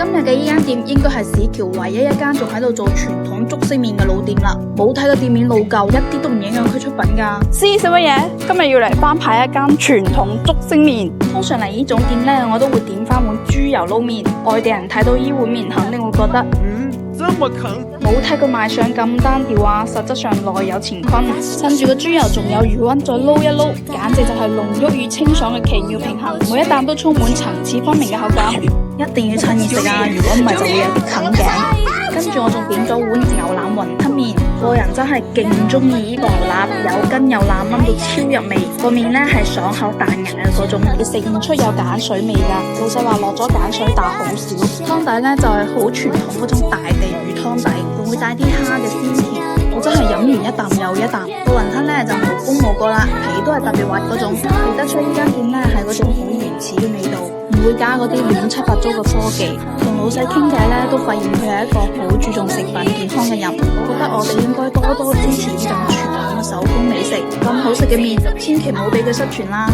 今日嘅呢間店應該係市橋唯一一間仲喺度做傳統竹升麵嘅老店啦。冇睇個店面老舊，一啲都唔影響佢出品噶。師食乜嘢？今日要嚟翻牌一間傳統竹升麵。通常嚟呢種店呢，我都會點翻碗豬油撈麵。外地人睇到呢碗麵，肯定會覺得這麼啃，冇睇佢賣相咁單調啊，實質上內有乾坤。趁住個豬油仲有餘溫，再撈一撈，簡直就係濃郁與清爽嘅奇妙平衡，每一啖都充滿層次分明嘅口感。一定要趁熱食啊，如果唔係就會有啲啃頸。跟住我仲點咗碗牛腩雲吞麵，個人真係勁中意呢個牛腩，有筋有腩，炆到超入味。個麵呢係爽口彈牙嘅嗰種，你食唔出有鹼水味噶。老細話落咗鹼水，但好少。湯底呢就係好傳統嗰種大地魚湯底，仲會帶啲蝦嘅鮮甜。我真係飲完一啖又一啖。個雲吞呢就無功無過啦，皮都係特別滑嗰種，睇得出呢間店呢係嗰種好原始嘅味道。唔會加嗰啲亂七八糟嘅科技。同老細傾偈咧，都發現佢係一個好注重食品健康嘅人。我覺得我哋應該多多支持呢種傳統嘅手工美食，咁好食嘅麵，千祈唔好俾佢失傳啦。